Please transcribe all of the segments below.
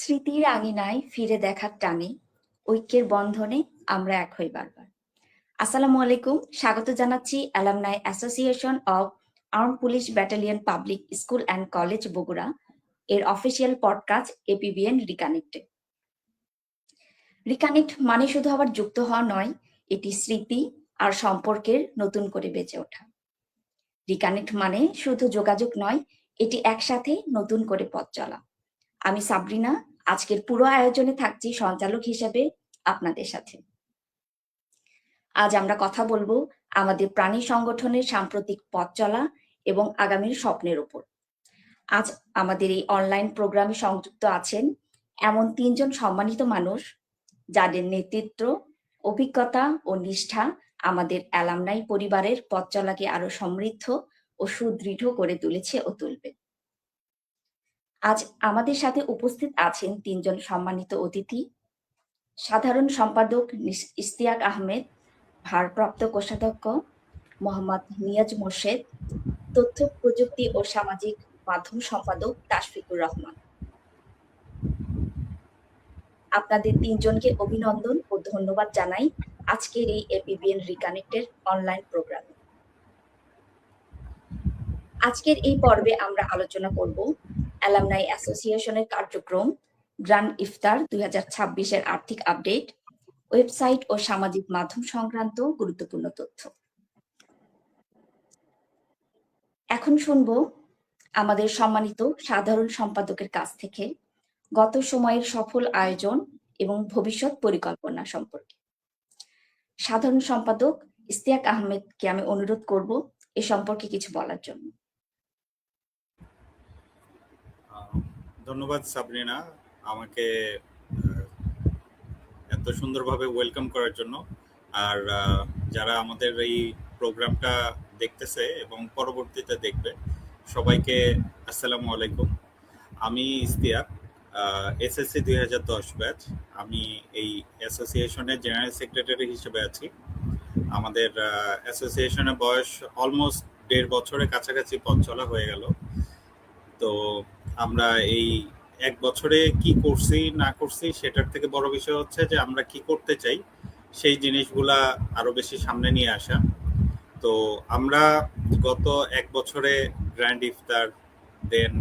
স্মৃতির আঙিনায় ফিরে দেখার টানে ঐক্যের বন্ধনে আমরা এক হই বারবার। আসসালামু আলাইকুম, স্বাগত জানাচ্ছি alumni association of arm police battalion public school and college Bogura এর অফিসিয়াল পডকাস্ট এপিবিএন রিকানেক্টে। রিকানেক্ট মানে শুধু আবার যুক্ত হওয়া নয়, এটি স্মৃতি আর সম্পর্কের নতুন করে বেঁচে ওঠা। রিকানেক্ট মানে শুধু যোগাযোগ নয়, এটি একসাথে নতুন করে পথ চলা। আমি সাবরিনা, আজকের পুরো আয়োজনে থাকছি সঞ্চালক হিসেবে আপনাদের সাথে। আজ আমরা কথা বলবো আমাদের প্রাণী সংগঠনের সাম্প্রতিক পথ চলা এবং আগামীর স্বপ্নের উপর। আজ আমাদের এই অনলাইন প্রোগ্রামে সংযুক্ত আছেন এমন 3 জন সম্মানিত মানুষ যাদের নেতৃত্ব, অভিজ্ঞতা ও নিষ্ঠা আমাদের অ্যালামনাই পরিবারের পথ চলাকে আরো সমৃদ্ধ ও সুদৃঢ় করে তুলেছে ও তুলবে। আজ আমাদের সাথে উপস্থিত আছেন 3 জন সম্মানিত অতিথি। সাধারণ সম্পাদক ইশতিয়াক আহমেদ, ভারপ্রাপ্ত কোষাধ্যক্ষ মোহাম্মদ নিয়াজ মোর্শেদ, তথ্য প্রযুক্তি ও সামাজিক মাধ্যম সম্পাদক তাশফিকুর রহমান। আপনাদের 3 জনকে অভিনন্দন ও ধন্যবাদ জানাই আজকের এই এপিবিএন রিকানেক্টের অনলাইন প্রোগ্রামে। আজকের এই পর্বে আমরা আলোচনা করব অ্যালামনাই অ্যাসোসিয়েশনের কার্যক্রম, গ্র্যান্ড ইফতার 2026-এর আর্থিক আপডেট, ওয়েবসাইট ও সামাজিক মাধ্যম সংক্রান্ত গুরুত্বপূর্ণ তথ্য। এখন শুনব আমাদের সম্মানিত সাধারণ সম্পাদকের কাছ থেকে গত সময়ের সফল আয়োজন এবং ভবিষ্যৎ পরিকল্পনা সম্পর্কে। সাধারণ সম্পাদক ইশতিয়াক আহমেদকে আমি অনুরোধ করব এ সম্পর্কে কিছু বলার জন্য। ধন্যবাদ সাবরিনা, আমাকে এত সুন্দরভাবে ওয়েলকাম করার জন্য। আর যারা আমাদের এই প্রোগ্রামটা দেখতেছে এবং পরবর্তীতে দেখবে, সবাইকে আসসালামু আলাইকুম। আমি ইশতিয়াক, এসএসসি 2010 ব্যাচ। আমি এই অ্যাসোসিয়েশনের জেনারেল সেক্রেটারি হিসেবে আছি। আমাদের অ্যাসোসিয়েশনের বয়স অলমোস্ট 1.5 বছরের কাছাকাছি পথ চলা হয়ে গেল। তো আমরা এই 1 বছরে কি করছি না করছি সেটার থেকে বড় বিষয় হচ্ছে যে আমরা কি করতে চাই সেই জিনিসগুলা আরো বেশি সামনে নিয়ে আসা। তো আমরা গত 1 বছরে গ্র্যান্ড ইফতার, দেন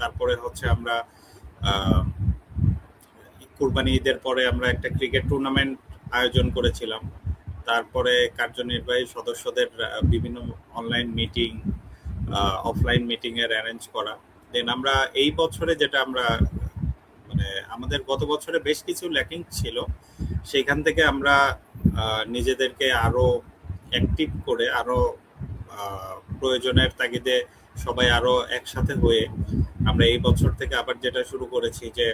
তারপরে হচ্ছে আমরা কুরবানি ঈদের পরে আমরা একটা ক্রিকেট টুর্নামেন্ট আয়োজন করেছিলাম। তারপরে কার্যনির্বাহী সদস্যদের বিভিন্ন অনলাইন মিটিং, অফলাইন মিটিং এর অ্যারেঞ্জ করা। দেন আমরা এই বছরে যেটা আমরা মানে আমাদের গত বছরে বেশ কিছু ল্যাকিং ছিল, সেইখান থেকে আমরা নিজেদেরকে আরো অ্যাক্টিভ করে আরো প্রয়োজনের তাগিদে সবাই আরো একসাথে হয়ে আমরা এই বছর থেকে আবার যেটা শুরু করেছি যে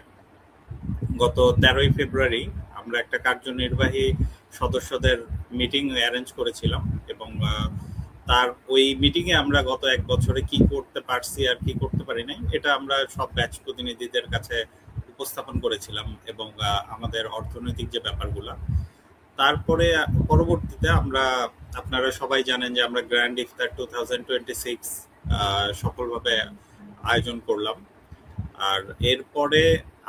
গত 13ই ফেব্রুয়ারি আমরা একটা কার্যনির্বাহী সদস্যদের মিটিং অ্যারেঞ্জ করেছিলাম এবং তার ওই মিটিংয়ে আমরা গত 1 বছরে কি করতে পারছি আর কি করতে পারি নাই এটা আমরা সব ব্যাচ প্রতিনিধিদের কাছে উপস্থাপন করেছিলাম এবং আমাদের অর্থনৈতিক যে ব্যাপারগুলো। তারপরে পরবর্তীতে আমরা, আপনারা সবাই জানেন যে আমরা গ্র্যান্ড ইফতার 2026 সফলভাবে আয়োজন করলাম। আর এরপরে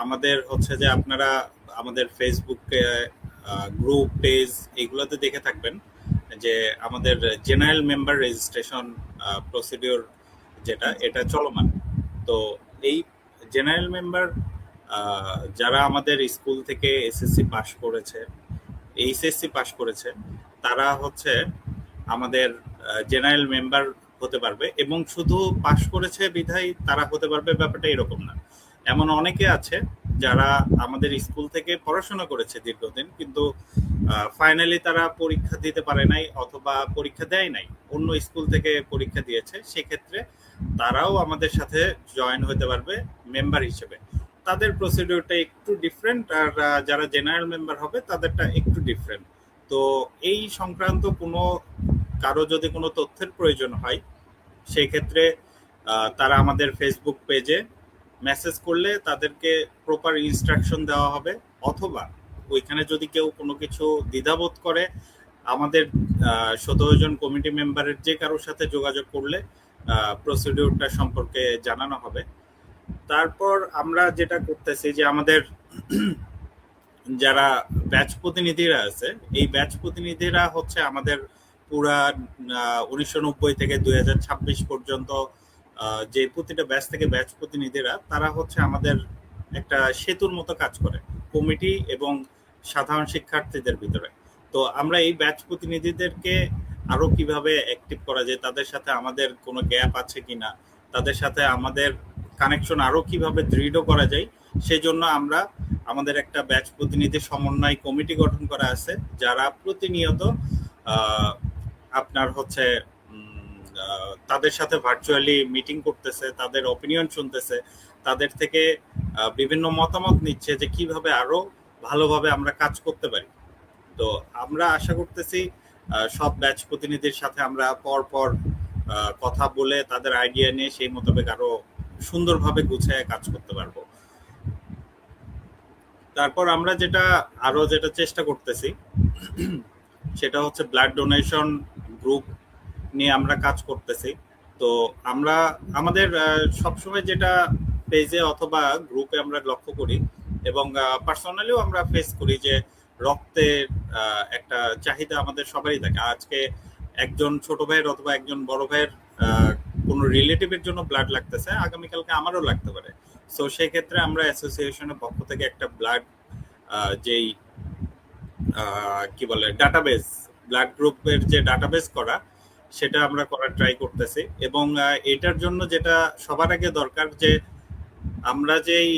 আমাদের হচ্ছে যে আপনারা আমাদের ফেসবুকে গ্রুপ পেজ এগুলোতে দেখে থাকবেন যে আমাদের জেনারেল মেম্বার রেজিস্ট্রেশন প্রসিডিওর যেটা এটা চলমান। তো এই জেনারেল মেম্বার যারা আমাদের স্কুল থেকে এসএসসি পাস করেছে, এইচএসসি পাস করেছে, তারা হচ্ছে আমাদের জেনারেল মেম্বার হতে পারবে এবং শুধু পাস করেছে বিধায় তারা হতে পারবে, ব্যাপারটা এরকম না। এমন অনেকে আছে যারা আমাদের স্কুল থেকে পড়াশোনা করেছে দীর্ঘদিন, কিন্তু ফাইনালি তারা পরীক্ষা দিতে পারে নাই অথবা পরীক্ষা দেয় নাই, অন্য স্কুল থেকে পরীক্ষা দিয়েছে, সেক্ষেত্রে তারাও আমাদের সাথে জয়েন হতে পারবে মেম্বার হিসেবে। তাদের প্রসিডিউরটা একটু ডিফারেন্ট, আর যারা জেনারেল মেম্বার হবে তাদেরটা একটু ডিফারেন্ট। তো এই সংক্রান্ত কোনো কারো যদি কোনো তথ্যের প্রয়োজন হয়, সেই ক্ষেত্রে তারা আমাদের ফেসবুক পেজে মেসেজ করলে তাদেরকে প্রপার ইনস্ট্রাকশন দেওয়া হবে, অথবা ওইখানে যদি কেউ কোনো কিছু দ্বিধাবোধ করে আমাদের 17 জন কমিটি মেম্বারের যে কারোর সাথে যোগাযোগ করলে প্রসিডিউরটা সম্পর্কে জানানো হবে। তারপর আমরা যেটা করতেছি যে আমাদের যারা ব্যাচ প্রতিনিধিরা আছে, এই ব্যাচ প্রতিনিধিরা হচ্ছে আমাদের পুরা 1990 থেকে 2026 পর্যন্ত যে প্রতিটা ব্যাচ থেকে ব্যাচ প্রতিনিধিরা তারা হচ্ছে আমাদের একটা সেতুর মতো কাজ করে কমিটি এবং সাধারণ শিক্ষার্থীদের ভিতরে। তো আমরা এই ব্যাচ প্রতিনিধিদেরকে আরো কিভাবে অ্যাক্টিভ করা যায়, তাদের সাথে আমাদের কোনো গ্যাপ আছে কিনা, তাদের সাথে আমাদের কানেকশন আরো কিভাবে দৃঢ় করা যায়, সেজন্য আমরা আমাদের একটা ব্যাচ প্রতিনিধি সমন্বয় কমিটি গঠন করা আছে, যারা প্রতিনিয়ত আহ, আপনার হচ্ছে তাদের সাথে ভার্চুয়ালি মিটিং করতেছে, তাদের অপিনিয়ন শুনতেছে, তাদের থেকে বিভিন্ন মতামত নিচ্ছে যে কিভাবে আরো ভালোভাবে আমরা কাজ করতে পারি। তো আমরা আশা করতেছি সব ব্যাচ প্রতিনিধির সাথে আমরা পর পর কথা বলে তাদের আইডিয়া নিয়ে সেই মোতাবেক আরো সুন্দরভাবে গুছিয়ে কাজ করতে পারবো। তারপর আমরা যেটা চেষ্টা করতেছি সেটা হচ্ছে ব্লাড ডোনেশন গ্রুপ নিয়ে আমরা কাজ করতেছি। তো আমরা আমাদের সবসময় যেটা পেজে অথবা গ্রুপে আমরা লক্ষ্য করি এবং পার্সোনালিও আমরা ফেস করি যে রক্তের একটা চাহিদা আমাদের সবারই থাকে। আজকে একজন ছোট ভাইয়ের অথবা একজন বড় ভাইয়ের কোনো রিলেটিভের জন্য ব্লাড লাগতেছে, আগামীকালকে আমারও লাগতে পারে। সো সেই ক্ষেত্রে আমরা অ্যাসোসিয়েশনের পক্ষ থেকে একটা ব্লাড যেই কি বলে ডাটাবেস, ব্লাড গ্রুপের যে ডাটাবেস করা, সেটা আমরা করার ট্রাই করতেছি। এবং এটার জন্য যেটা সবার আগে দরকার যে আমরা যেই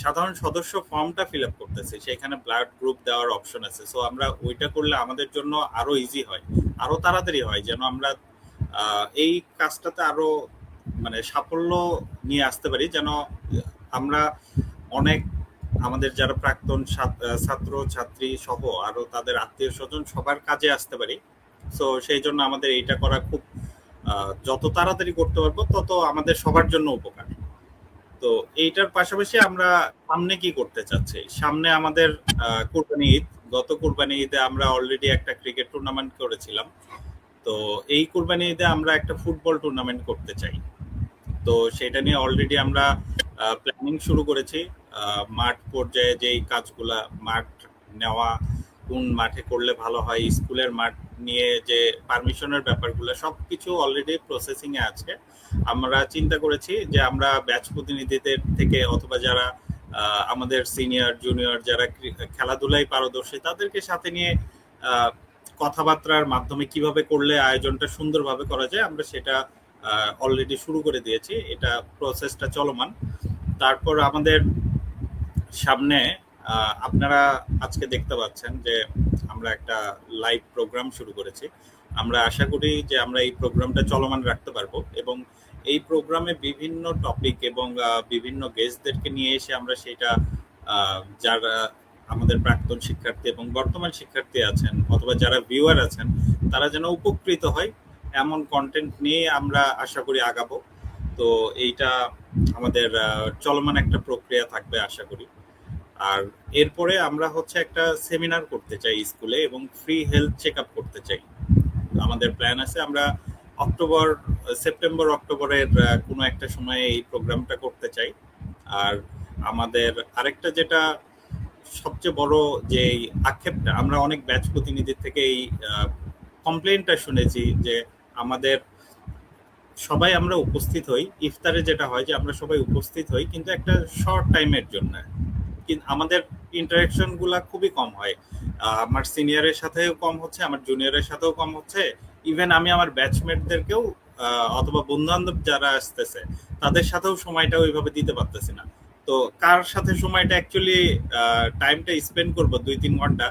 সাধারণ সদস্য ফর্মটা ফিল আপ করতেছি সেখানে ব্লাড গ্রুপ দেওয়ার অপশন আছে। সো আমরা ওইটা করলে আমাদের জন্য আরো ইজি হয়, আরো তাড়াতাড়ি হয়, যেন আমরা এই কাজটাতে আরো মানে সাফল্য নিয়ে আসতে পারি, যেন আমরা অনেক আমাদের যারা প্রাক্তন ছাত্র ছাত্রী সহ আরো তাদের আত্মীয় স্বজন সবার কাজে আসতে পারি। সো সেই জন্য আমাদের এইটা করা খুব যত তাড়াতাড়ি করতে পারবো তত আমাদের সবার জন্য উপকার। তো এইটার পাশাপাশি আমরা সামনে কি করতে চাচ্ছি, সামনে আমাদের কুরবানি ঈদ, গত কুরবানি ঈদে আমরা অলরেডি একটা ক্রিকেট টুর্নামেন্ট করেছিলাম। তো এই কুরবানি ঈদে আমরা একটা ফুটবল টুর্নামেন্ট করতে চাই। তো সেটা নিয়ে অলরেডি আমরা প্ল্যানিং শুরু করেছি। মাঠ পর্যায়ে যেই কাজগুলা, মাঠ নেওয়া, কোন মাঠে করলে ভালো হয়, স্কুলের মাঠ নিয়ে যে পারমিশনের ব্যাপারগুলো সবকিছু অলরেডি প্রসেসিং এ আছে। আমরা চিন্তা করেছি যে আমরা ব্যাচ প্রতিনিধিদের থেকে অথবা যারা আমাদের সিনিয়র জুনিয়র যারা খেলাধুলায় পারদর্শী তাদেরকে সাথে নিয়ে কথাবার্তার মাধ্যমে কিভাবে করলে আয়োজনটা সুন্দরভাবে করা যায় আমরা সেটা অলরেডি শুরু করে দিয়েছি। এটা প্রসেসটা চলমান। তারপর আমাদের সামনে আপনারা আজকে দেখতে পাচ্ছেন যে আমরা একটা লাইভ প্রোগ্রাম শুরু করেছি। আমরা আশা করি যে আমরা এই প্রোগ্রামটা চলমান রাখতে পারবো এবং এই প্রোগ্রামে বিভিন্ন টপিক এবং বিভিন্ন গেস্টদেরকে নিয়ে এসে আমরা সেটা যারা আমাদের প্রাক্তন শিক্ষার্থী এবং বর্তমান শিক্ষার্থী আছেন অথবা যারা ভিউয়ার আছেন তারা যেন উপকৃত হয় এমন কন্টেন্ট নিয়ে আমরা আশা করি আগাবো। তো এইটা আমাদের চলমান একটা প্রক্রিয়া থাকবে আশা করি। আর এরপরে আমরা হচ্ছে একটা সেমিনার করতে চাই স্কুলে এবং ফ্রি হেলথ চেক আপ করতে চাই। আমাদের প্ল্যান আছে আমরা সেপ্টেম্বর অক্টোবরের কোনো একটা সময়ে এই প্রোগ্রামটা করতে চাই। আর আমাদের আরেকটা যেটা সবচেয়ে বড় যে আক্ষেপটা, আমরা অনেক ব্যাচ প্রতিনিধির থেকে এই কমপ্লেনটা শুনেছি যে আমাদের সবাই আমরা উপস্থিত হই ইফতারে, যেটা হয় যে আমরা সবাই উপস্থিত হই কিন্তু একটা শর্ট টাইমের জন্য, কিন্তু আমাদের ইন্টারাকশন গুলা খুবই কম হয়। আমার সিনিয়রের সাথেও কম হচ্ছে, আমার জুনিয়রের সাথেও কম হচ্ছে, ইভেন আমি আমার ব্যাচমেটদেরকেও অথবা বন্ধু বান্ধব যারা আসতেছে তাদের সাথেও সময়টা ওইভাবে দিতে পারতেছি না। তো কার সাথে সময়টা অ্যাকচুয়ালি টাইমটা স্পেন্ড করবো 2-3 ঘন্টা,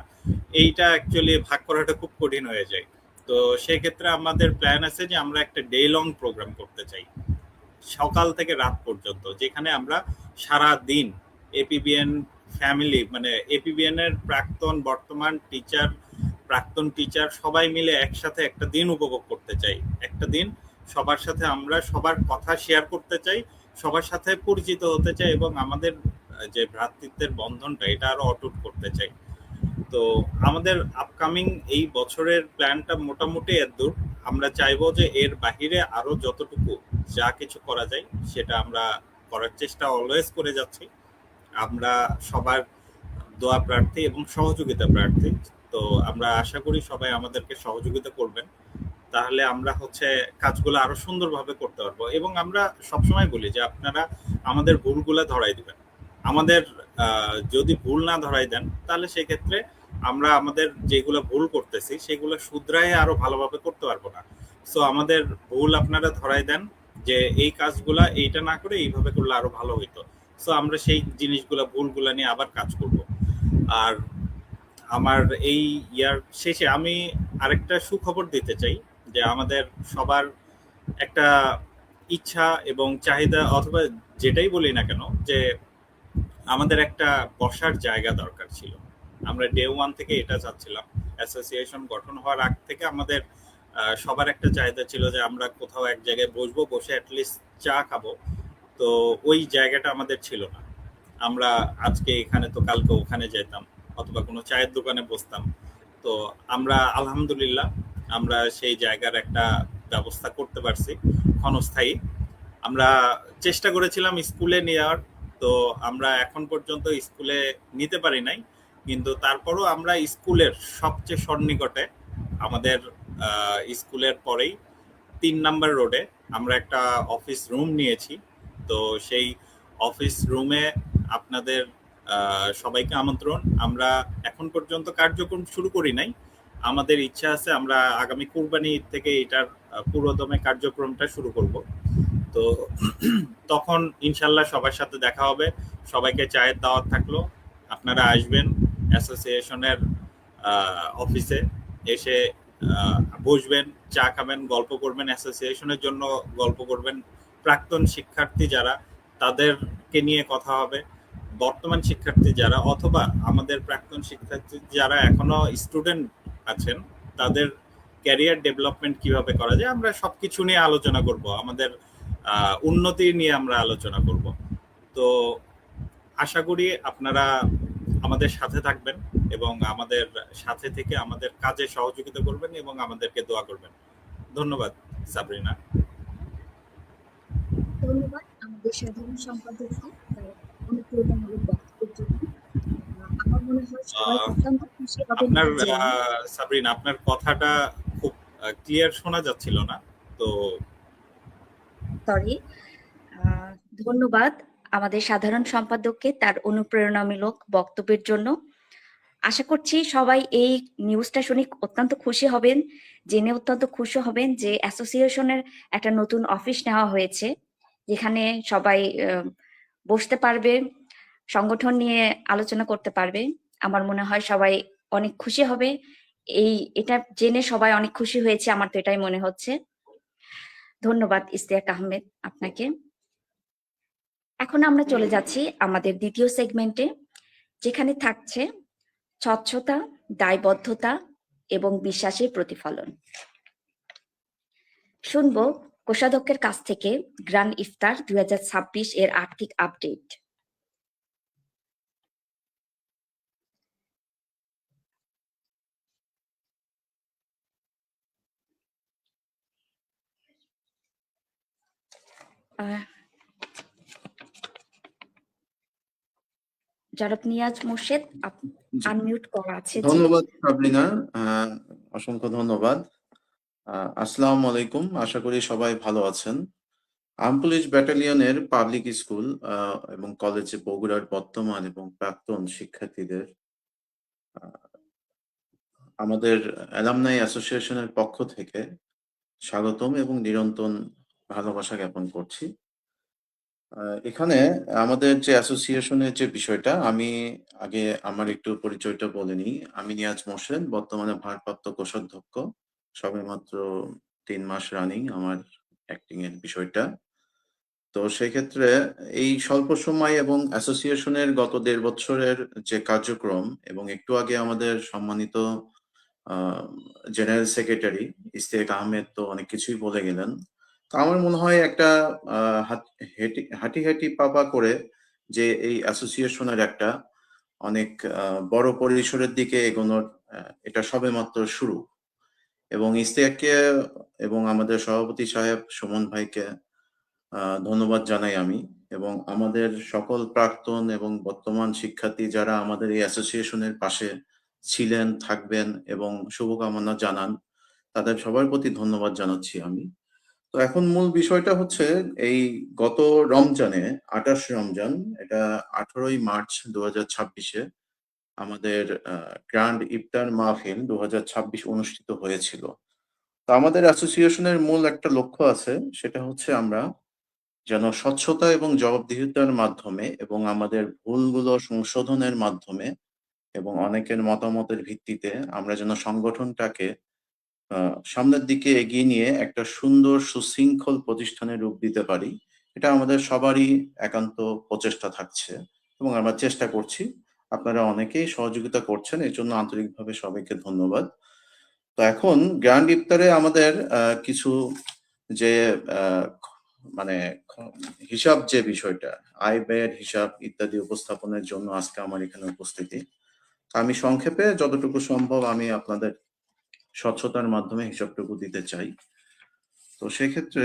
এইটা অ্যাকচুয়ালি ভাগ করাটা খুব কঠিন হয়ে যায়। তো সেই ক্ষেত্রে আমাদের প্ল্যান আছে যে আমরা একটা ডে লং প্রোগ্রাম করতে চাই, সকাল থেকে রাত পর্যন্ত, যেখানে আমরা সারা দিন এপিবিএন ফ্যামিলি মানে এপিবিএন এর প্রাক্তন বর্তমান টিচার প্রাক্তন টিচার সবাই মিলে একসাথে একটা দিন উপভোগ করতে চাই। একটা দিন সবার সাথে আমরা সবার কথা শেয়ার করতে চাই, সবার সাথে পরিচিত হতে চাই এবং আমাদের যে ভ্রাতৃত্বের বন্ধনটা এটা আরো অটুট করতে চাই। তো আমাদের আপকামিং এই বছরের প্ল্যানটা মোটামুটি এতদূর। আমরা চাইবো যে এর বাহিরে আরো যতটুকু যা কিছু করা যায় সেটা আমরা করার চেষ্টা অলওয়েজ করে যাচ্ছি। আমরা সবার দোয়া প্রার্থী এবং সহযোগিতা প্রার্থী। তো আমরা আশা করি সবাই আমাদেরকে সহযোগিতা করবেন, তাহলে আমরা কাজগুলো আরো সুন্দরভাবে করতে পারবো। এবং আমরা সবসময় বলি যে আপনারা আমাদের ভুলগুলো ধরাই দিবেন। আমাদের যদি ভুল না ধরাই দেন, তাহলে সেই ক্ষেত্রে আমরা আমাদের যেগুলো ভুল করতেছি সেগুলো শুধরায় আরো ভালোভাবে করতে পারবো না। সো আমাদের ভুল আপনারা ধরাই দেন যে এই কাজগুলা এইটা না করে এইভাবে করলে আরো ভালো হইতো। সো আমরা সেই জিনিসগুলা ভুলগুলা নিয়ে আবার কাজ করব। আর আমার এই ইয়ার শেষে আমি আরেকটা সুখবর দিতে চাই যে আমাদের সবার একটা ইচ্ছা এবং চাহিদা, অথবা যেটাই বলি না কেন, যে আমাদের একটা বসার জায়গা দরকার ছিল। আমরা ডে ওয়ান থেকে এটা চাচ্ছিলাম। অ্যাসোসিয়েশন গঠন হওয়ার আগ থেকে আমাদের সবার একটা চাহিদা ছিল যে আমরা কোথাও এক জায়গায় বসবো, বসে অ্যাটলিস্ট চা খাবো। তো ওই জায়গাটা আমাদের ছিল না। আমরা আজকে এখানে তো কালকে ওখানে যেতাম, অথবা কোনো চায়ের দোকানে বসতাম। তো আমরা আলহামদুলিল্লাহ আমরা সেই জায়গার একটা ব্যবস্থা করতে পারছি ক্ষণস্থায়ী। আমরা চেষ্টা করেছিলাম স্কুলে নেওয়ার, তো আমরা এখন পর্যন্ত স্কুলে নিতে পারি নাই, কিন্তু তারপরও আমরা স্কুলের সবচেয়ে সন্নিকটে আমাদের স্কুলের পরেই 3 নাম্বার রোডে আমরা একটা অফিস রুম নিয়েছি। তো সেই অফিস রুমে আপনাদের সবাইকে আমন্ত্রণ। আমরা এখন পর্যন্ত কার্যক্রম শুরু করি নাই, আমাদের ইচ্ছা আছে আমরা আগামী কুরবানি ঈদ থেকে এটার পুরোদমে কার্যক্রমটা শুরু করব। তো তখন ইনশাল্লাহ সবার সাথে দেখা হবে। সবাইকে চায়ের দাওয়াত থাকলো, আপনারা আসবেন অ্যাসোসিয়েশনের অফিসে এসে বসবেন, চা খাবেন, গল্প করবেন, অ্যাসোসিয়েশনের জন্য গল্প করবেন। প্রাক্তন শিক্ষার্থী যারা, তাদেরকে নিয়ে কথা হবে। বর্তমান শিক্ষার্থী যারা, অথবা আমাদের প্রাক্তন শিক্ষার্থী যারা এখনো স্টুডেন্ট আছেন, তাদের ক্যারিয়ার ডেভেলপমেন্ট কিভাবে করা যায়, আমরা সবকিছু নিয়ে আলোচনা করব। আমাদের উন্নতি নিয়ে আমরা আলোচনা করব। তো আশা করি আপনারা আমাদের সাথে থাকবেন এবং আমাদের সাথে থেকে আমাদের কাজে সহযোগিতা করবেন এবং আমাদেরকে দোয়া করবেন। ধন্যবাদ সাবরিনা। ধন্যবাদ আমাদের সাধারণ সম্পাদককে তার অনুপ্রেরণামূলক বক্তব্যের জন্য। আমার মনে হয় সবাই অত্যন্ত খুশি হবেন আপনার জেনে। সাবরিনা, আপনার কথাটা খুব ক্লিয়ার শোনা যাচ্ছিল না তো। সরি। ধন্যবাদ আমাদের সাধারণ সম্পাদককে তার অনুপ্রেরণামূলক বক্তব্যের জন্য। আশা করছি সবাই এই নিউজটা শুনে অত্যন্ত খুশি হবেন, জেনে অত্যন্ত খুশি হবেন যে অ্যাসোসিয়েশনের একটা নতুন অফিস নেওয়া হয়েছে, যেখানে সবাই বসতে পারবে, সংগঠন নিয়ে আলোচনা করতে পারবে। আমার মনে হয় সবাই অনেক খুশি হবে। এটা জেনে সবাই অনেক খুশি হয়েছে, আমার তো এটাই মনে হচ্ছে। ধন্যবাদ ইশতিয়াক আহমেদ আপনাকে। এখন আমরা চলে যাচ্ছি আমাদের দ্বিতীয় সেগমেন্টে, যেখানে থাকছে স্বচ্ছতা, দায়বদ্ধতা এবং বিশ্বাসের প্রতিফলন। শুনবো কোষাধ্যক্ষের কাছ থেকে গ্র্যান্ড ইফতার 2026 এর আর্থিক আপডেট। জনাব নিয়াজ মোর্শেদ, আনমিউট করা আছে। ধন্যবাদ সাবরিনা, অসংখ্য ধন্যবাদ। আসসালামু আলাইকুম, আশা করি সবাই ভালো আছেন। আর্ম পুলিশ ব্যাটালিয়নের পাবলিক স্কুল এবং কলেজে বগুড়ার বর্তমান এবং প্রাক্তন শিক্ষার্থীদের আমাদের অ্যালামনাই অ্যাসোসিয়েশনের পক্ষ থেকে স্বাগতম এবং নিরন্তর ভালোবাসা জ্ঞাপন করছি। এখানে আমাদের যে অ্যাসোসিয়েশনের যে বিষয়টা, আমি আগে আমার একটু পরিচয়টা বলে নিই। আমি নিয়াজ মোর্শেদ, বর্তমানে ভারপ্রাপ্ত কোষাধ্যক্ষ, সবেমাত্র 3 মাস রানিং আমার অ্যাক্টিং এর বিষয়টা। তো সেক্ষেত্রে এই স্বল্প সময় এবং অ্যাসোসিয়েশনের গত 1.5 বছরের যে কার্যক্রম, এবং একটু আগে আমাদের সম্মানিত জেনারেল সেক্রেটারি ইশতিয়াক আহমেদ তো অনেক কিছুই বলে গেলেন। তো আমার মনে হয় একটা হাঁটি পাপা করে যে এই অ্যাসোসিয়েশনের একটা অনেক বড় পরিসরের দিকে এগোনোর এটা সবেমাত্র শুরু। এবং ইশতিয়াককে এবং আমাদের সভাপতি সাহেব সুমন ভাইকে ধন্যবাদ জানাই আমি এবং আমাদের সকল প্রাক্তন এবং বর্তমান শিক্ষার্থী যারা আমাদের এই অ্যাসোসিয়েশনের পাশে ছিলেন, থাকবেন এবং শুভকামনা জানান, তাদের সবার প্রতি ধন্যবাদ জানাচ্ছি আমি। তো এখন মূল বিষয়টা হচ্ছে এই গত রমজানে ২৮ রমজান, এটা ১৮ই মার্চ ২০২৬-এ আমাদের গ্র্যান্ড ইফতার মাহফিল ২০২৬ অনুষ্ঠিত হয়েছিল। তো আমাদের অ্যাসোসিয়েশনের মূল একটা লক্ষ্য আছে, সেটা হচ্ছে আমরা যেন স্বচ্ছতা এবং জবাবদিহিতার মাধ্যমে এবং আমাদের ভুলগুলো সংশোধনের মাধ্যমে এবং অনেকের মতামতের ভিত্তিতে আমরা যেন সংগঠনটাকে সামনের দিকে এগিয়ে নিয়ে একটা সুন্দর সুশৃঙ্খল প্রতিষ্ঠানে রূপ দিতে পারি। এটা আমাদের সবারই একান্ত প্রচেষ্টা থাকছে এবং আমরা চেষ্টা করছি। আপনারা অনেকেই সহযোগিতা করছেন, এর জন্য আন্তরিকভাবে সবাইকে ধন্যবাদ। তো এখন গ্র্যান্ড ইফতারে আমাদের কিছু যে মানে হিসাব, যে বিষয়টা আয় ব্যয়ের হিসাব ইত্যাদি উপস্থাপনের জন্য আজকে আমার এখানে উপস্থিতি। আমি সংক্ষেপে যতটুকু সম্ভব আমি আপনাদের স্বচ্ছতার মাধ্যমে হিসাবটুকু দিতে চাই। তো সেক্ষেত্রে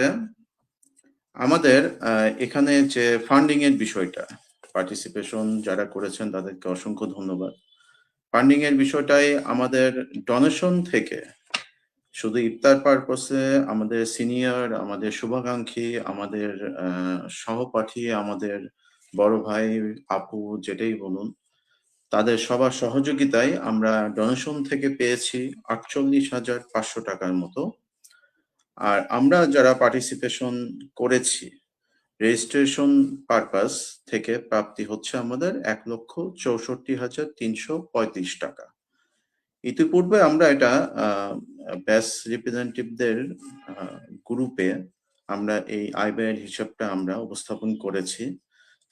আমাদের এখানে যে ফান্ডিং এর বিষয়টা, পার্টিসিপেশন যারা করেছেন তাদেরকে অসংখ্য ধন্যবাদ। ফান্ডিং এর বিষয়টাই আমাদের ডোনেশন থেকে শুধু ইফতার পারপসে আমাদের সিনিয়র, আমাদের শুভাকাঙ্ক্ষী, আমাদের সহপাঠী, আমাদের বড় ভাই, আপু যেটাই বলুন, তাদের সবার সহযোগিতায় আমরা ডোনেশন থেকে পেয়েছি ৪৮,৫০০ টাকার মতো। আর আমরা যারা পার্টিসিপেশন করেছি রেজিস্ট্রেশন পারপাস থেকে প্রাপ্তি হচ্ছে আমাদের ১,৬৪,৩৩৫ টাকা। ইতিপূর্বে আমরা এটা ব্যাচ রিপ্রেজেন্টেটিভদের গ্রুপে আমরা এই আয় ব্যয়ের হিসাবটা আমরা উপস্থাপন করেছি।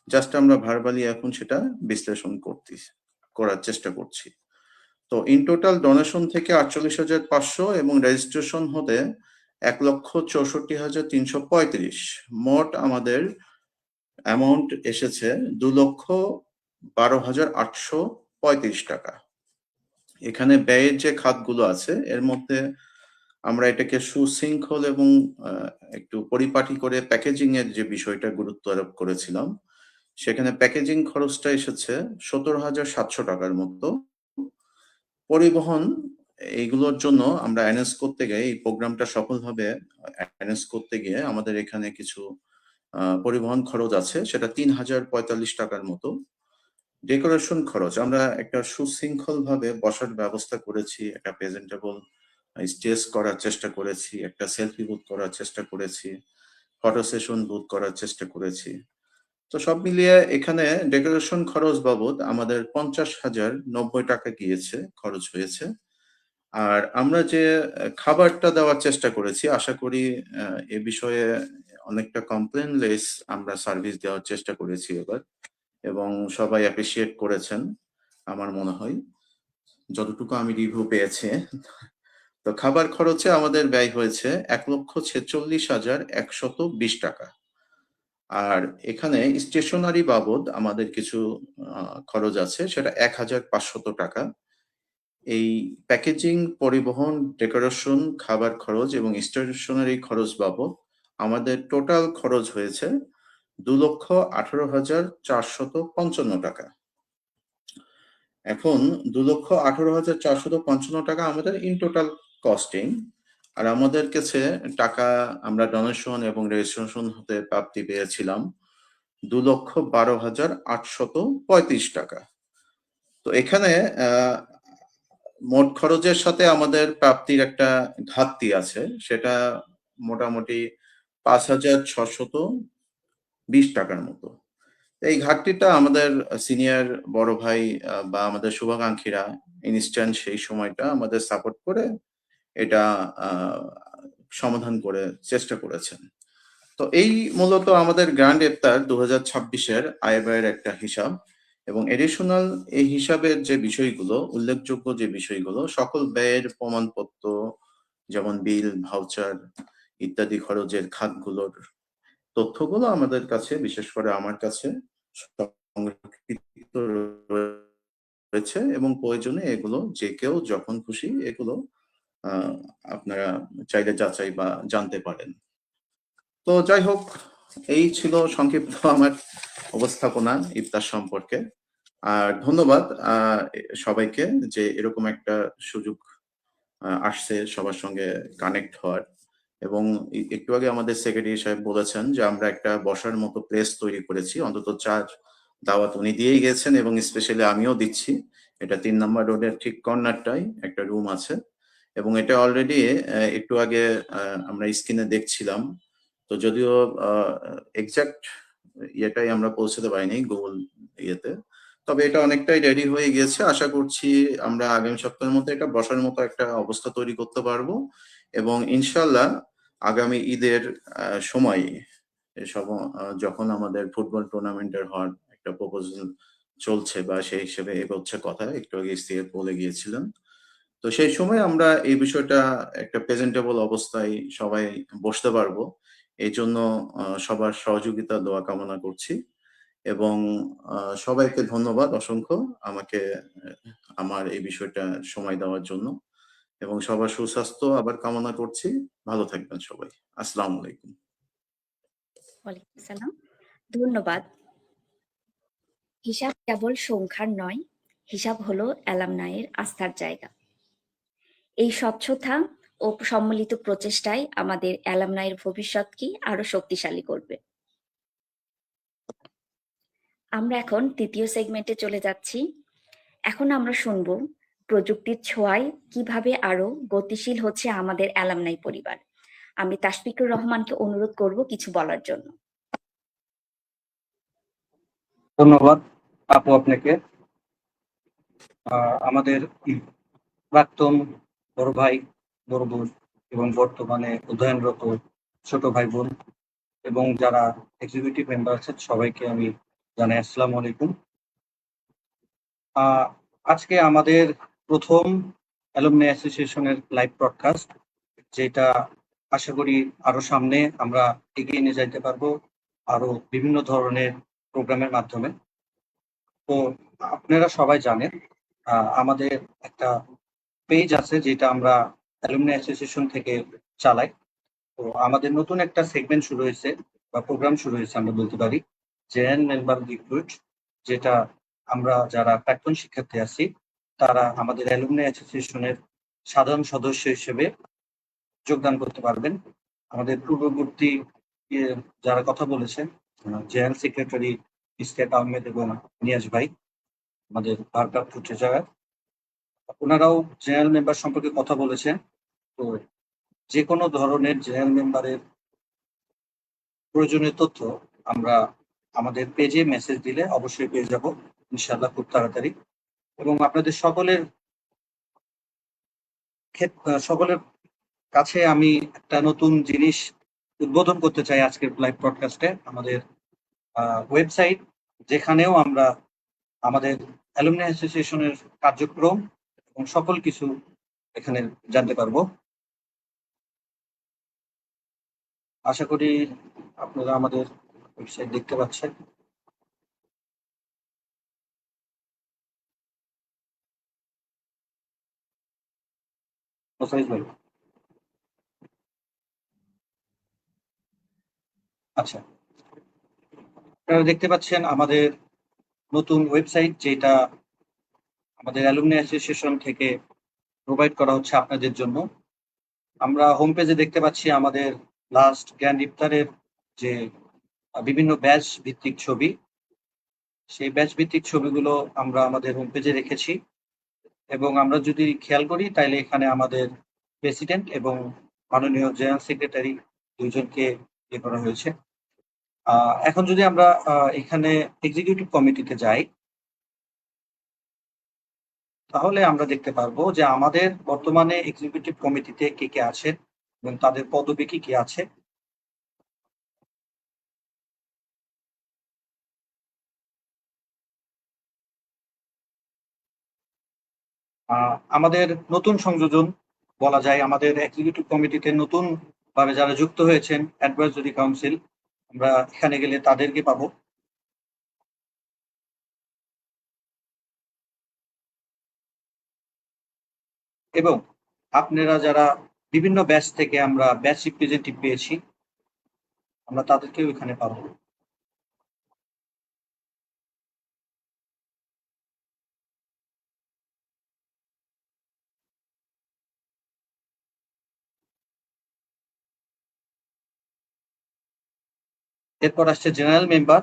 জাস্ট আমরা ভার্বালি এখন সেটা বিশ্লেষণ করার চেষ্টা করছি। তো ইন টোটাল ডোনেশন থেকে ৪৮,৫০০ এবং রেজিস্ট্রেশন হতে ১,৬৪,৩৩৫। মোট আমাদের অ্যামাউন্ট এসেছে ২,১২,৮৩৫ টাকা। এখানে ব্যয়ের যে খাতগুলো আছে এর মধ্যে আমরা এটাকে সুশৃঙ্খল এবং একটু পরিপাটি করে প্যাকেজিং এর যে বিষয়টা গুরুত্ব আরোপ করেছিলাম, সেখানে প্যাকেজিং খরচটা এসেছে ১৭,৭০০ টাকার মতো। পরিবহন এইগুলোর জন্য আমরা অ্যারেঞ্জ করতে গিয়ে, এই প্রোগ্রামটা সফলভাবে অ্যারেঞ্জ করতে গিয়ে আমাদের এখানে কিছু পরিবহন খরচ আছে, সেটা ৩,০৪৫ টাকার মতো। ডেকোরেশন খরচ, আমরা একটা সুশৃঙ্খল ভাবে বসার ব্যবস্থা করেছি, একটা প্রেজেন্টেবল স্টেজ করার চেষ্টা করেছি, একটা সেলফি বুথ করার চেষ্টা করেছি, ফটো সেশন বুথ করার চেষ্টা করেছি। তো সব মিলিয়ে এখানে ডেকোরেশন খরচ বাবদ আমাদের ৫০,০৯০ টাকা গিয়েছে, খরচ হয়েছে। আর আমরা যে খাবারটা দেওয়ার চেষ্টা করেছি, আশা করি এ বিষয়ে অনেকটা কমপ্লেনলেস আমরা সার্ভিস দেওয়ার চেষ্টা করেছি এবার, এবং সবাই অ্যাপ্রিসিয়েট করেছেন আমার মনে হয়, যতটুকু আমি রিভিউ পেয়েছি। তো খাবার খরচে আমাদের ব্যয় হয়েছে ১,৪৬,১২০ টাকা। আর এখানে স্টেশনারি বাবদ আমাদের কিছু খরচ আছে, সেটা ১,৫০০ টাকা। এই প্যাকেজিং, পরিবহন, ডেকোরেশন, খাবার খরচ এবং স্টেশনারি খরচ বাবদ আমাদের টোটাল খরচ হয়েছে ২,১৮,৪৫৫ টাকা। এখন ২,১৮,৪৫৫ টাকা আমাদের ইন টোটাল কস্টিং। আর আমাদের কাছে টাকা আমরা ডোনেশন এবং রেজিস্ট্রেশন হতে প্রাপ্তি পেয়েছিলাম ২,১২,৮৩৫ টাকা। তো এখানে মোট খরচের সাথে আমাদের প্রাপ্তির একটা ঘাটতি আছে, সেটা মোটামুটি ৫,৬২০ টাকার মতো। এই ঘাটতিটা আমাদের সিনিয়র বড় ভাই বা আমাদের শুভাকাঙ্ক্ষীরা ইনস্ট্যান্ট সেই সময়টা আমাদের সাপোর্ট করে এটা সমাধান করে চেষ্টা করেছেন। তো এই মূলত আমাদের গ্র্যান্ড ইফতার ২০২৬-এর আয় ব্যয়ের একটা হিসাব, এবং এডিশনাল এই হিসাবের যে বিষয়গুলো, উল্লেখযোগ্য যে বিষয়গুলো, সকল ব্যয়ের প্রমাণপত্র যেমন বিল, ভাউচার ইত্যাদি খরচের খাতগুলোর তথ্যগুলো আমাদের কাছে, বিশেষ করে আমার কাছে সংরক্ষিত রয়েছে, এবং প্রয়োজনে এগুলো যে কেউ যখন খুশি এগুলো আপনারা চাইলে যাচাই বা জানতে পারেন। তো যাই হোক, এই ছিল সংক্ষিপ্ত আমার উপস্থাপনা ইফতার সম্পর্কে। আর ধন্যবাদ সবাইকে যে এরকম একটা সুযোগ আসছে সবার সঙ্গে কানেক্ট হওয়ার। এবং একটু আগে আমাদের সেক্রেটারি সাহেব বলেছেন যে আমরা একটা বসার মতো প্লেস তৈরি করেছি, অন্তত 4 দাওয়াত উনি দিয়েই গেছেন এবং স্পেশালি আমিও দিচ্ছি। এটা 3 নম্বর রোডের ঠিক কর্নারটাই একটা রুম আছে এবং এটা অলরেডি একটু আগে আমরা স্ক্রিনে দেখছিলাম। তো যদিও এক্সাক্ট ইয়েটাই আমরা পৌঁছতে পারিনি গুগল ইয়েতে, তবে এটা অনেকটাই রেডি হয়ে গিয়েছে। আশা করছি আমরা আগামী সপ্তাহের মধ্যে এটা বসার মতো একটা অবস্থা তৈরি করতে পারবো এবং ইনশাল্লাহ আগামী ঈদের সময় এসব যখন আমাদের ফুটবল টুর্নামেন্টের হওয়ার একটা প্রপোজাল চলছে বা সেই হিসেবে এগোচ্ছে কথা, একটু আগে স্ত্রী বলে গিয়েছিলেন, তো সেই সময় আমরা এই বিষয়টা একটা প্রেজেন্টেবল অবস্থায় সবাই বসতে পারবো। এই জন্য সবার সহযোগিতা দোয়া কামনা করছি এবং সবাইকে ধন্যবাদ অসংখ্য আমাকে আমার এই বিষয়টা সময় দেওয়ার জন্য এবং সবার সুস্বাস্থ্য আবার কামনা করছি। ভালো থাকবেন সবাই। আসসালামু আলাইকুম। ওয়ালাইকুম আসসালাম। ধন্যবাদ। হিসাব কেবল সংখ্যার নয়, হিসাব হলো অ্যালামনাইয়ের আস্থার জায়গা। এই স্বচ্ছতা ও সম্মিলিত প্রচেষ্টায় আমাদের অ্যালামনাইয়ের ভবিষ্যৎকে আরো শক্তিশালী করবে। আমরা এখন তৃতীয় সেগমেন্টে চলে যাচ্ছি। এখন আমরা শুনব প্রযুক্তির ছোঁয়ায় কিভাবে আরো গতিশীল হচ্ছে আমাদের অ্যালামনাই পরিবার। আমি তাশফিকুর রহমানকে অনুরোধ করব কিছু বলার জন্য। ধন্যবাদ আপু আপনাকে। আমাদের প্রাক্তন বড় ভাই, বড় বোন এবং বর্তমানে অধ্যয়নরত ছোট ভাই বোন এবং যারা এক্সিকিউটিভ মেম্বার আছেন সবাইকে আমি জানাই আসসালামু আলাইকুম। আজকে আমাদের প্রথম অ্যালুমনি অ্যাসোসিয়েশনের লাইভ ব্রডকাস্ট, যেটা আশা করি আরো সামনে আমরা এগিয়ে নিয়ে যাইতে পারবো আরো বিভিন্ন ধরনের প্রোগ্রামের মাধ্যমে। তো আপনারা সবাই জানেন আমাদের একটা পেজ আছে যেটা আমরা অ্যালুমনি অ্যাসোসিয়েশন থেকে চালাই। তো আমাদের নতুন একটা সেগমেন্ট শুরু হয়েছে বা প্রোগ্রাম শুরু হয়েছে আমরা বলতে পারি, জেএন মেম্বার রিক্রুট, যেটা আমরা যারা প্রাক্তন শিক্ষার্থী আছি তারা আমাদের অ্যালুমনি অ্যাসোসিয়েশনের সাধারণ সদস্য হিসেবে যোগদান করতে পারবেন। আমাদের পূর্ববর্তী যারা কথা বলেছেন, জেএন সেক্রেটারি ইসকাত আহমেদ এবং নিয়াজ ভাই, আমাদের ভারপ্রাপ্ত ট্রেজারার, ওনারাও জেনারেল মেম্বার সম্পর্কে কথা বলেছেন। তো যে কোনো ধরনের জেনারেল মেম্বারের প্রয়োজনীয় তথ্য আমরা আমাদের পেজে মেসেজ দিলে অবশ্যই পেয়ে যাব ইনশাআল্লাহ খুব তাড়াতাড়ি। এবং আপনাদের সকলের কাছে আমি একটা নতুন জিনিস উদ্বোধন করতে চাই আজকের লাইভ ব্রডকাস্টে। আমাদের ওয়েবসাইট, যেখানেও আমরা আমাদের অ্যালুমনি অ্যাসোসিয়েশনের কার্যক্রম এবং সকল কিছু এখানে জানতে পারবো। আশা করি আপনারা আমাদের ওয়েবসাইট দেখতে পাচ্ছেন। আচ্ছা, আপনারা দেখতে পাচ্ছেন আমাদের নতুন ওয়েবসাইট, যেটা আমাদের অ্যালুমনি অ্যাসোসিয়েশন থেকে প্রোভাইড করা হচ্ছে আপনাদের জন্য। আমরা হোম পেজে দেখতে পাচ্ছি আমাদের লাস্ট গ্র্যান্ড ইফতারের যে বিভিন্ন ব্যাচ ভিত্তিক ছবি, সেই ব্যাচ ভিত্তিক ছবিগুলো আমরা আমাদের হোম পেজে রেখেছি। এবং আমরা যদি খেয়াল করি তাহলে এখানে আমাদের প্রেসিডেন্ট এবং মাননীয় জেনারেল সেক্রেটারি দুইজনকে ইয়ে করা হয়েছে। এখন যদি আমরা এখানে এক্সিকিউটিভ কমিটিতে যাই, তাহলে আমরা দেখতে পারবো যে আমাদের বর্তমানে এক্সিকিউটিভ কমিটিতে কে কে আছে এবং তাদের পদবি কি আছে। আমাদের নতুন সংযোজন বলা যায়, আমাদের এক্সিকিউটিভ কমিটিতে নতুন ভাবে যারা যুক্ত হয়েছেন, অ্যাডভাইজরি কাউন্সিল, আমরা এখানে গেলে তাদেরকে পাবো। এবং আপনারা যারা বিভিন্ন ব্যাচ থেকে আমরা ব্যাচ রিপ্রেজেন্টেটিভ পেয়েছি, আমরা তাদেরকেও এখানে পাবো। এরপর আসছে জেনারেল মেম্বার,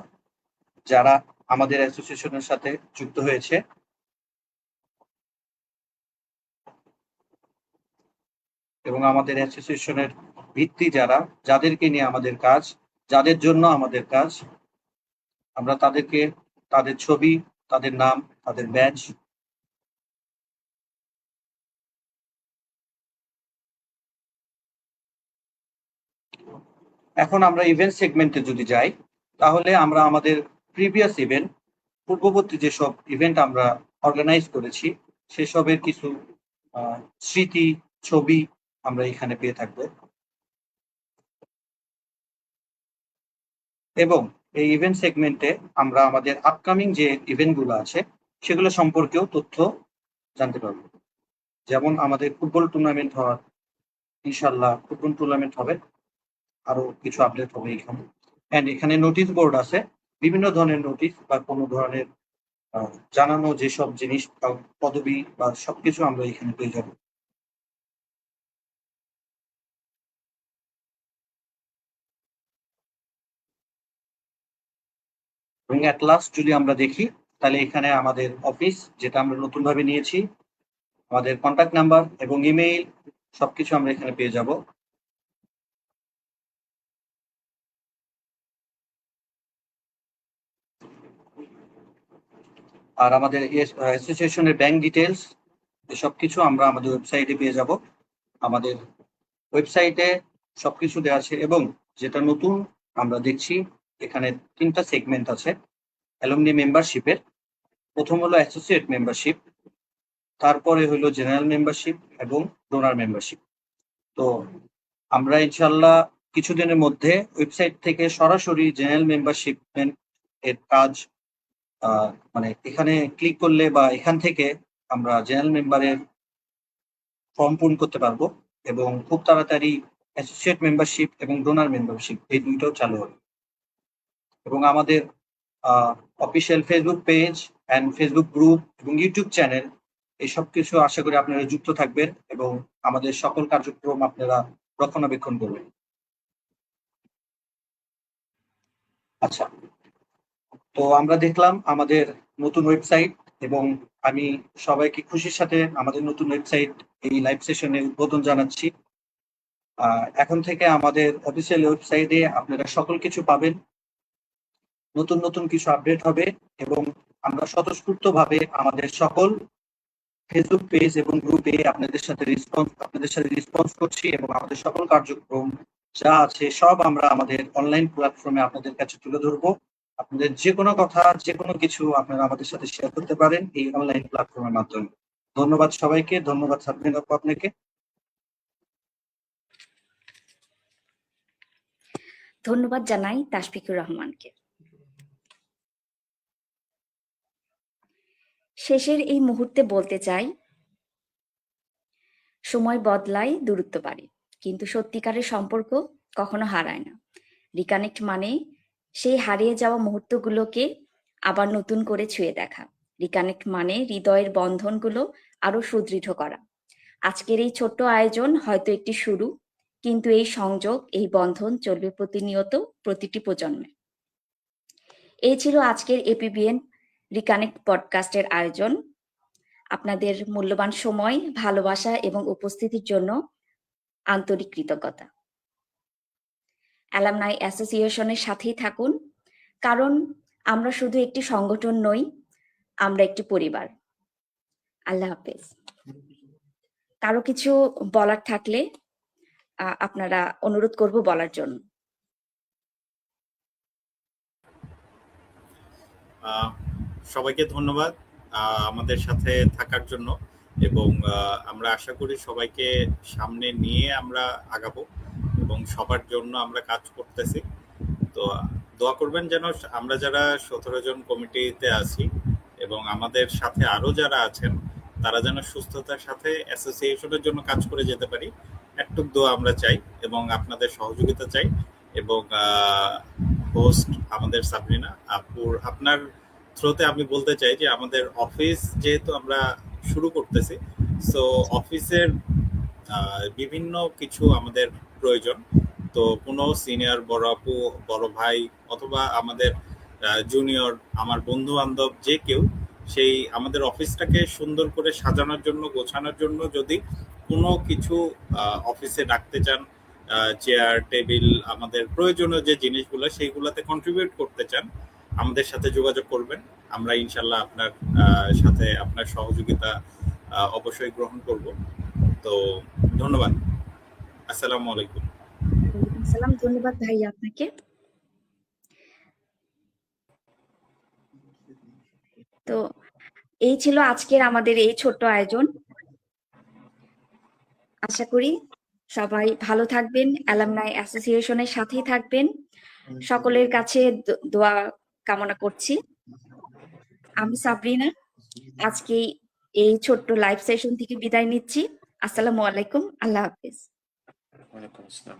যারা আমাদের অ্যাসোসিয়েশনের সাথে যুক্ত হয়েছে। এবং আমাদের অ্যাসোসিয়েশনের ভিত্তি যারা, যাদেরকে নিয়ে আমাদের কাজ, যাদের জন্য আমাদের কাজ, আমরা তাদেরকে, তাদের ছবি, তাদের নাম, তাদের ব্যাচ, এখন আমরা ইভেন্ট সেগমেন্টে যদি যাই, তাহলে আমরা আমাদের প্রিভিয়াস ইভেন্ট, পূর্ববর্তী যেসব ইভেন্ট আমরা অর্গানাইজ করেছি সেসবের কিছু স্মৃতি, ছবি আমরা এখানে পেয়ে থাকব। এবং এই ইভেন্ট সেগমেন্টে আমরা আমাদের আপকামিং যে ইভেন্টগুলো আছে সেগুলো সম্পর্কেও তথ্য জানতে পারবো। যেমন আমাদের ফুটবল টুর্নামেন্ট হওয়ার, ইনশাল্লাহ ফুটবল টুর্নামেন্ট হবে, আরো কিছু আপডেট হবে এখানে। এন্ড এখানে নোটিশ বোর্ড আছে, বিভিন্ন ধরনের নোটিশ বা কোনো ধরনের জানানো যেসব জিনিস, পদবি বা সবকিছু আমরা এখানে পেয়ে যাবো। এবং অ্যাট লাস্ট যদি আমরা দেখি, তাহলে এখানে আমাদের অফিস, যেটা আমরা নতুন ভাবে নিয়েছি, আমাদের কন্ট্যাক্ট নাম্বার এবং ইমেইল সবকিছু আমরা এখানে পেয়ে যাব। আর আমাদের অ্যাসোসিয়েশনের ব্যাংক ডিটেলস সবকিছু আমরা আমাদের ওয়েবসাইটে পেয়ে যাব। আমাদের ওয়েবসাইটে সবকিছু দেওয়া আছে। এবং যেটা নতুন আমরা দেখছি, এখানে 3টা সেগমেন্ট আছে অ্যালুমনি মেম্বারশিপের। প্রথম হলো অ্যাসোসিয়েট মেম্বারশিপ, তারপরে হলো জেনারেল মেম্বারশিপ এবং ডোনার মেম্বারশিপ। তো আমরা ইনশাল্লাহ কিছুদিনের মধ্যে ওয়েবসাইট থেকে সরাসরি জেনারেল মেম্বারশিপ এর কাজ, মানে এখানে ক্লিক করলে বা এখান থেকে আমরা জেনারেল মেম্বারের ফর্ম পূরণ করতে পারবো। এবং খুব তাড়াতাড়ি অ্যাসোসিয়েট মেম্বারশিপ এবং ডোনার মেম্বারশিপ এই দুইটাও চালু হবে। এবং আমাদের official Facebook page and Facebook group এবং ইউটিউব চ্যানেল, এইসব কিছু আশা করি আপনারা যুক্ত থাকবেন এবং আমাদের সকল কার্যক্রম আপনারা রক্ষণাবেক্ষণ করবেন। আচ্ছা, তো আমরা দেখলাম আমাদের নতুন ওয়েবসাইট, এবং আমি সবাইকে খুশির সাথে আমাদের নতুন ওয়েবসাইট এই লাইভ সেশনে উদ্বোধন জানাচ্ছি। এখন থেকে আমাদের অফিসিয়াল ওয়েবসাইটে আপনারা সকল কিছু পাবেন, নতুন নতুন কিছু আপডেট হবে। এবং আমরা স্বতঃস্ফূর্তভাবে আমাদের সকল ফেসবুক পেজ এবং গ্রুপে আপনাদের সাথে রেসপন্স করছি, এবং আমাদের সকল কার্যক্রম যা আছে সব আমরা আমাদের অনলাইন প্ল্যাটফর্মে আপনাদের কাছে তুলে ধরবো। আপনাদের যে কোনো কথা, যে কোনো কিছু আপনারা আমাদের সাথে শেয়ার করতে পারেন এই অনলাইন প্ল্যাটফর্মের মাধ্যমে। ধন্যবাদ সবাইকে। ধন্যবাদ সাবরিন আপু আপনাকে। ধন্যবাদ জানাই তাশফিকুর রহমানকে। শেষের এই মুহূর্তে বলতে চাই, সময় বদলায়, দূরত্ব বাড়ে, কিন্তু সত্যিকারের সম্পর্ক কখনো হারায় না। রিকানেক্ট মানে সেই হারিয়ে যাওয়া মুহূর্তগুলোকে আবার নতুন করে ছুঁয়ে দেখা। রিকানেক্ট মানে হৃদয়ের বন্ধনগুলো আরো সুদৃঢ় করা। আজকের এই ছোট্ট আয়োজন হয়তো একটি শুরু, কিন্তু এই সংযোগ, এই বন্ধন চলবে প্রতিনিয়ত, প্রতিটি প্রজন্মে। এই ছিল আজকের এপিবিএন রিকানেক্ট পডকাস্টের আয়োজন। আপনাদের মূল্যবান সময়, ভালোবাসা এবং উপস্থিতির জন্য আন্তরিক কৃতজ্ঞতা। অ্যালামনাই অ্যাসোসিয়েশনের সাথেই থাকুন, কারণ আমরা শুধু একটি সংগঠন নই, আমরা একটি পরিবার। আল্লাহ হাফেজ। কারো কিছু বলার থাকলে আপনারা অনুরোধ করব বলার জন্য। সবাইকে ধন্যবাদ আমাদের সাথে থাকার জন্য, এবং আমরা আশা করি সবাইকে সামনে নিয়ে আমরা আগাবো এবং সবার জন্য আমরা কাজ করতেছি। তো দোয়া করবেন যেন আমরা যারা 17 জন কমিটিতে আছি এবং আমাদের সাথে আরো যারা আছেন, তারা যেন সুস্থতার সাথে অ্যাসোসিয়েশনের জন্য কাজ করে যেতে পারি। একটু দোয়া আমরা চাই এবং আপনাদের সহযোগিতা চাই। এবং হোস্ট আমাদের সাবরিনা আপুর। আপনার থ্রোতে আমি বলতে চাই যে আমাদের অফিস যেহেতু আমরা শুরু করতেছি, সো অফিসের বিভিন্ন কিছু আমাদের প্রয়োজন। তো কোনো সিনিয়র বড় আপু, বড় ভাই অথবা আমাদের জুনিয়র, আমার বন্ধু বান্ধব যে কেউ, সেই আমাদের অফিসটাকে সুন্দর করে সাজানোর জন্য, গোছানোর জন্য যদি কোনো কিছু অফিসে রাখতে চান, চেয়ার টেবিল, আমাদের প্রয়োজনীয় যে জিনিসগুলো সেইগুলোতে কন্ট্রিবিউট করতে চান, আমাদের সাথে যোগাযোগ করবেন। আমরা ইনশাল্লাহ আপনার সাথে আপনার সহযোগিতা অবশ্যই গ্রহণ করব। তো ধন্যবাদ। আসসালামু আলাইকুম। সালাম, ধন্যবাদ ভাইয়া আপনাকে। তো এই ছিল আজকের আমাদের এই ছোট্ট আয়োজন। আশা করি সবাই ভালো থাকবেন, অ্যালামনাই অ্যাসোসিয়েশনের সাথেই থাকবেন। সকলের কাছে দোয়া কামনা করছি। আমি সাবরিনা আজকে এই ছোট্ট লাইভ সেশন থেকে বিদায় নিচ্ছি। আসসালামু আলাইকুম, আল্লাহ হাফেজ। ওয়ালাইকুম আসসালাম।